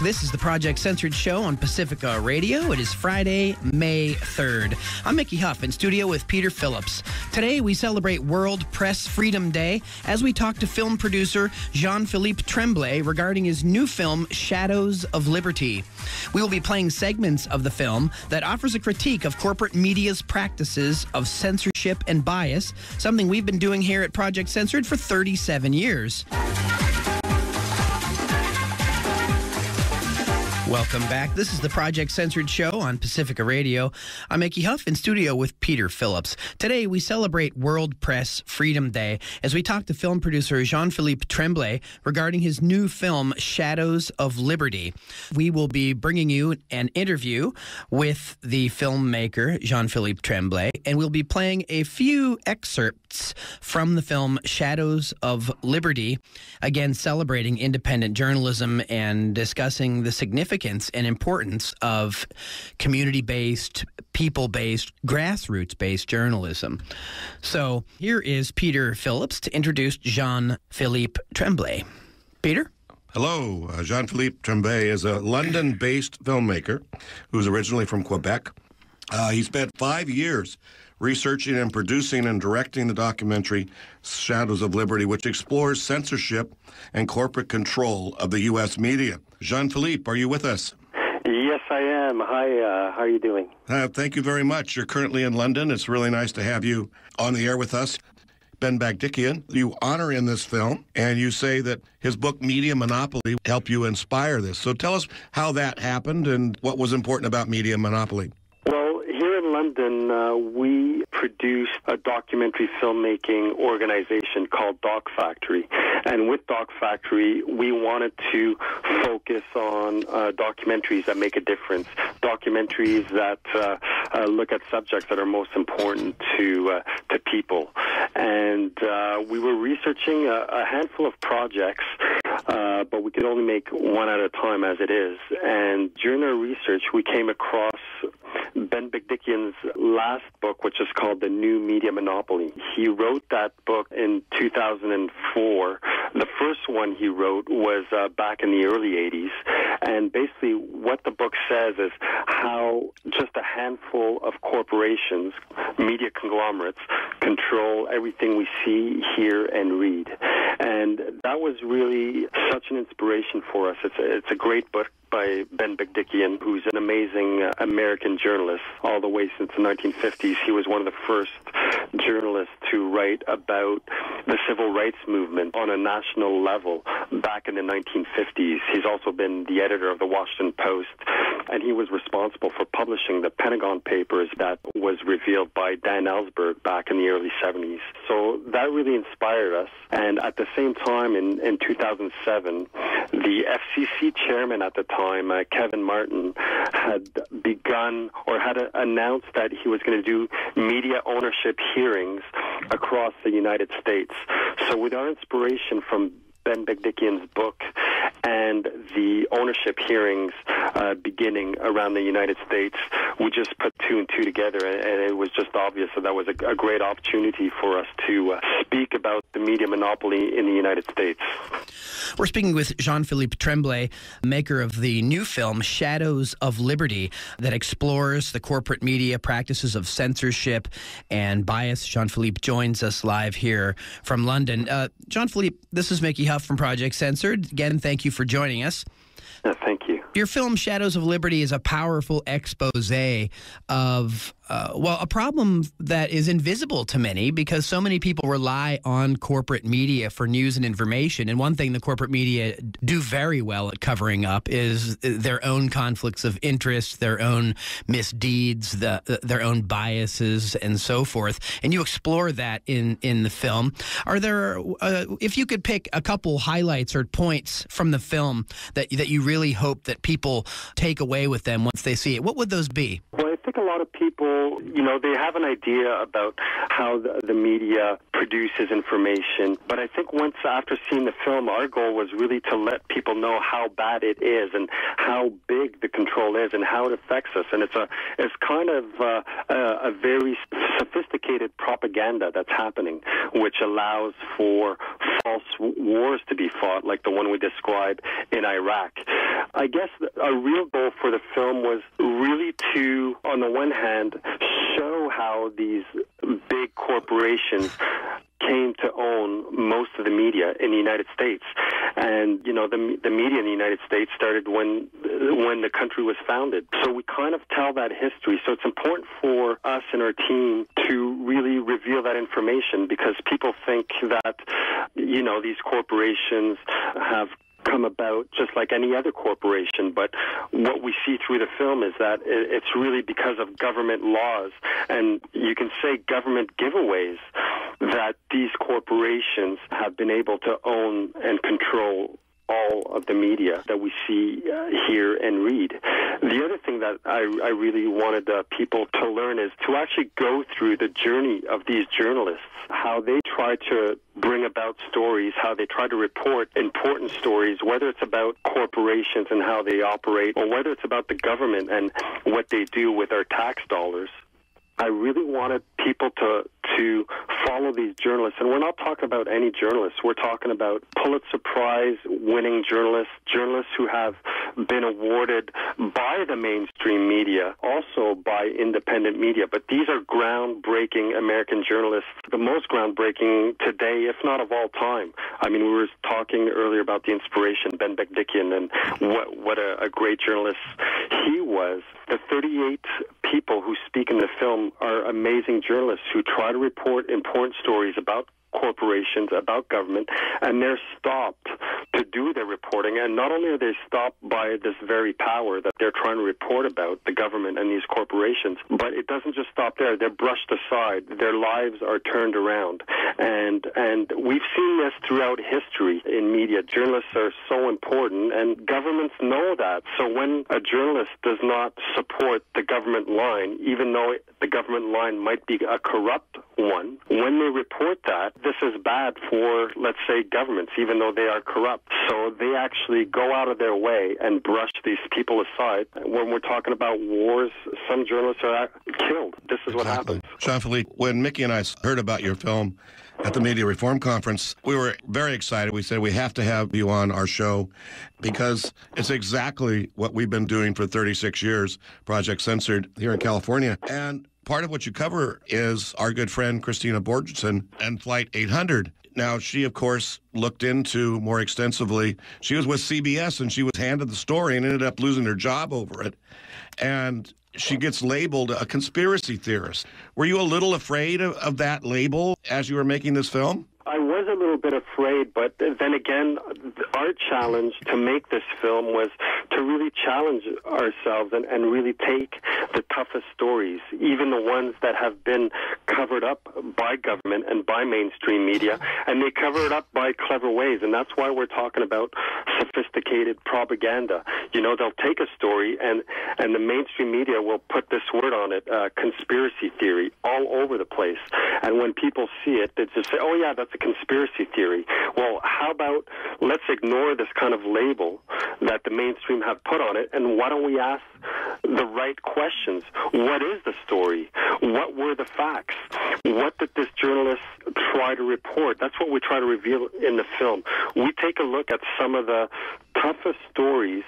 This is the Project Censored show on Pacifica Radio. It is Friday, May 3rd. I'm Mickey Huff in studio with Peter Phillips. Today we celebrate World Press Freedom Day as we talk to film producer Jean-Philippe Tremblay regarding his new film, Shadows of Liberty. We will be playing segments of the film that offers a critique of corporate media's practices of censorship and bias, something we've been doing here at Project Censored for 37 years. Welcome back. This is the Project Censored show on Pacifica Radio. I'm Mickey Huff in studio with Peter Phillips. Today we celebrate World Press Freedom Day as we talk to film producer Jean-Philippe Tremblay regarding his new film, Shadows of Liberty. We will be bringing you an interview with the filmmaker Jean-Philippe Tremblay, and we'll be playing a few excerpts from the film Shadows of Liberty, again celebrating independent journalism and discussing the significance and importance of community-based, people-based, grassroots-based journalism. So here is Peter Phillips to introduce Jean-Philippe Tremblay. Peter? Hello. Jean-Philippe Tremblay is a London-based filmmaker who's originally from Quebec. He spent 5 years researching and producing and directing the documentary Shadows of Liberty, which explores censorship and corporate control of the U.S. media. Jean-Philippe, are you with us? Yes, I am. Hi, how are you doing? Thank you very much. You're currently in London. It's really nice to have you on the air with us. Ben Bagdikian, you honor in this film, and you say that his book, Media Monopoly, helped you inspire this. So tell us how that happened and what was important about Media Monopoly. Well, here in London, we produced a documentary filmmaking organization called Doc Factory. And with Doc Factory, we wanted to focus on documentaries that make a difference, documentaries that look at subjects that are most important to people. And we were researching a handful of projects, but we could only make one at a time as it is. And during our research, we came across Ben Bagdikian's last book, which is called The New Media Monopoly. He wrote that book in 2004. The first one he wrote was back in the early 80s. And basically what the book says is how just a handful of corporations, media conglomerates, control everything we see, hear, and read. And that was really such an inspiration for us. It's a great book by Ben Bagdikian, who's an amazing American journalist all the way since the 1950s. He was one of the first journalists to write about the civil rights movement on a national level back in the 1950s. He's also been the editor of the Washington Post, and he was responsible for publishing the Pentagon Papers that was revealed by Dan Ellsberg back in the early 70s. So that really inspired us. And at the same time, in 2007, the FCC chairman at the time, Kevin Martin, had begun or had announced that he was going to do media ownership hearings across the United States. So with our inspiration from Ben Bagdikian's book and the ownership hearings beginning around the United States, we just put two and two together, and it was just obvious that was a great opportunity for us to speak about the media monopoly in the United States. We're speaking with Jean-Philippe Tremblay, maker of the new film Shadows of Liberty that explores the corporate media practices of censorship and bias. Jean-Philippe joins us live here from London. Jean-Philippe, this is Mickey Huff from Project Censored. Again, thank you for joining us. Thank you. Your film Shadows of Liberty is a powerful expose of, a problem that is invisible to many because so many people rely on corporate media for news and information. And one thing the corporate media do very well at covering up is their own conflicts of interest, their own misdeeds, their own biases, and so forth. And you explore that in the film. Are there, if you could pick a couple highlights or points from the film that you really hope that people take away with them once they see it, what would those be? Well, I think a lot of people, they have an idea about how the media produces information. But I think once after seeing the film, our goal was really to let people know how bad it is and how big the control is and how it affects us. And it's kind of a very sophisticated propaganda that's happening, which allows for false wars to be fought, like the one we described in Iraq. I guess a real goal for the film was really to, on the one hand, show how these big corporations came to own most of the media in the United States. And, you know, the media in the United States started when the country was founded. So we kind of tell that history. So it's important for us and our team to really reveal that information, because people think that, you know, these corporations have come about just like any other corporation, but what we see through the film is that it's really because of government laws, and you can say government giveaways, that these corporations have been able to own and control all of the media that we see, hear, and read. The other thing that I really wanted people to learn is to actually go through the journey of these journalists, how they try to bring about stories, how they try to report important stories, whether it's about corporations and how they operate, or whether it's about the government and what they do with our tax dollars. I really wanted people to follow these journalists. And we're not talking about any journalists. We're talking about Pulitzer Prize-winning journalists, journalists who have been awarded by the mainstream media, also by independent media. But these are groundbreaking American journalists, the most groundbreaking today, if not of all time. I mean, we were talking earlier about the inspiration, Ben Begdickian, and what a great journalist he was. The 38 people who speak in the film are amazing journalists who try to report important stories about corporations, about government, and they're stopped to do their reporting. And not only are they stopped by this very power that they're trying to report about, the government and these corporations, but it doesn't just stop there. They're brushed aside. Their lives are turned around. And we've seen this throughout history in media. Journalists are so important, and governments know that. So when a journalist does not support the government line, even though the government line might be a corrupt one, when they report that, this is bad for, let's say, governments, even though they are corrupt. So they actually go out of their way and brush these people aside. When we're talking about wars, some journalists are killed. This is what happens. Jean-Philippe, when Mickey and I heard about your film at the Media Reform Conference, we were very excited. We said we have to have you on our show because it's exactly what we've been doing for 36 years, Project Censored here in California. And part of what you cover is our good friend Christina Borgerson and Flight 800. Now, she, of course, looked into more extensively. She was with CBS, and she was handed the story and ended up losing her job over it. And she gets labeled a conspiracy theorist. Were you a little afraid of that label as you were making this film? I was a little bit afraid, but then again, our challenge to make this film was to really challenge ourselves and really take the toughest stories, even the ones that have been covered up by government and by mainstream media, and they cover it up by clever ways, and that's why we're talking about sophisticated propaganda. You know, they'll take a story, and the mainstream media will put this word on it, conspiracy theory, all over the place, and when people see it, they just say, oh yeah, that's a conspiracy theory. Well, how about let's ignore this kind of label that the mainstream have put on it, and why don't we ask the right questions? What is the story? What were the facts? What did this journalist try to report? That's what we try to reveal in the film. We take a look at some of the toughest stories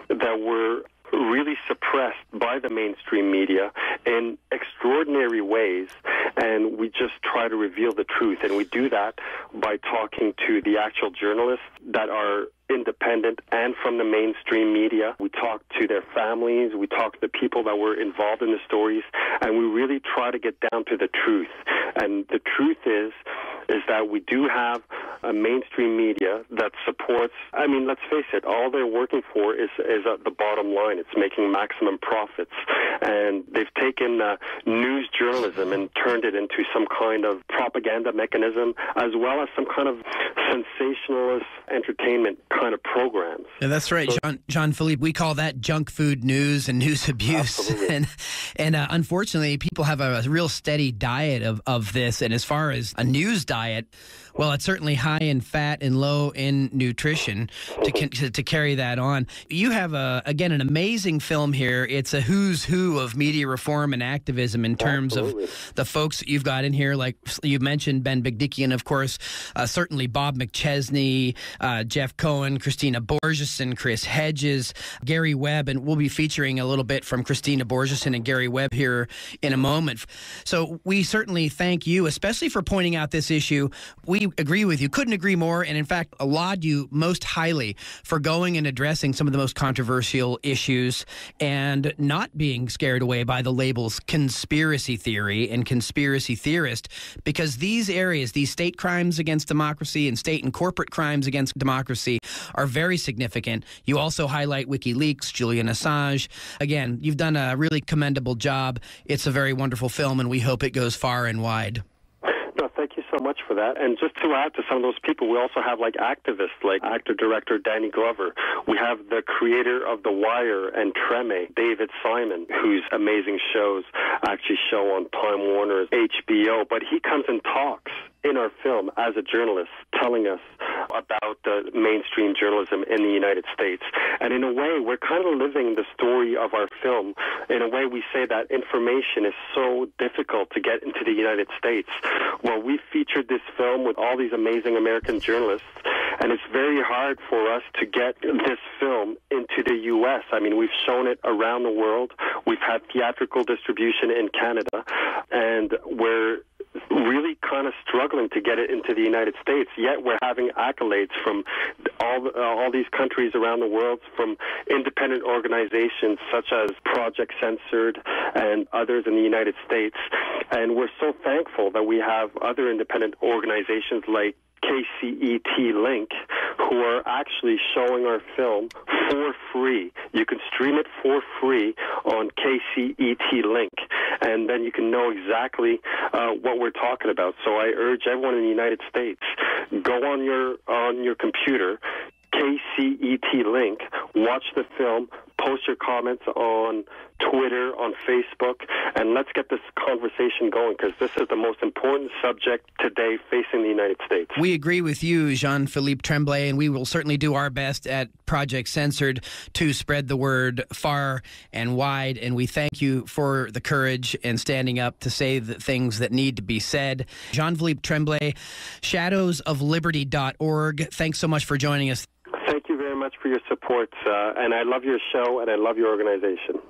that were really suppressed by the mainstream media in extraordinary ways, and we just try to reveal the truth. And we do that by talking to the actual journalists that are independent and from the mainstream media. We talk to their families, we talk to the people that were involved in the stories, and we really try to get down to the truth. And the truth is that we do have a mainstream media that supports, I mean, let's face it, all they're working for is at the bottom line. It's making maximum profits. And they've taken news journalism and turned it into some kind of propaganda mechanism, as well as some kind of sensationalist entertainment kind of programs. Yeah, that's right, so, Jean-Philippe. We call that junk food news and news abuse. Absolutely. And unfortunately, people have a real steady diet of this. And as far as a news diet, well, it's certainly high in fat and low in nutrition to carry that on. You have, again, an amazing film here. It's a who's who of media reform and activism in terms Absolutely. of the folks that you've got in here. Like you mentioned, Ben Begdickian, of course, certainly Bob McChesney, Jeff Cohen, Cowan, Christina Borgeson, Chris Hedges, Gary Webb, and we'll be featuring a little bit from Christina Borgeson and Gary Webb here in a moment. So we certainly thank you, especially for pointing out this issue. We agree with you, couldn't agree more, and in fact laud you most highly for going and addressing some of the most controversial issues and not being scared away by the labels conspiracy theory and conspiracy theorist, because these areas, these state crimes against democracy and state and corporate crimes against democracy are very significant. You also highlight WikiLeaks, Julian Assange. Again, you've done a really commendable job. It's a very wonderful film, and we hope it goes far and wide. No, thank you so much for that. And just to add to some of those people, we also have like activists like actor-director Danny Glover. We have the creator of The Wire and Tremblay, David Simon, whose amazing shows actually show on Time Warner's HBO. But he comes and talks in our film as a journalist, telling us about the mainstream journalism in the United States. And in a way, we're kind of living the story of our film. In a way, we say that information is so difficult to get into the United States. Well, we featured this film with all these amazing American journalists, and it's very hard for us to get this film into the U.S. I mean, we've shown it around the world. We've had theatrical distribution in Canada, and we're really kind of struggling to get it into the United States, yet we're having accolades from all these countries around the world, from independent organizations such as Project Censored and others in the United States. And we're so thankful that we have other independent organizations like KCET Link, who are actually showing our film for free. You can stream it for free on KCET Link, and then you can know exactly what we're talking about. So I urge everyone in the United States, go on your computer, KCET Link, watch the film, post your comments on Twitter, on Facebook, and let's get this conversation going, because this is the most important subject today facing the United States. We agree with you, Jean-Philippe Tremblay, and we will certainly do our best at Project Censored to spread the word far and wide, and we thank you for the courage and standing up to say the things that need to be said. Jean-Philippe Tremblay, shadowsofliberty.org. Thanks so much for joining us. Thank you very much for your support, and I love your show, and I love your organization.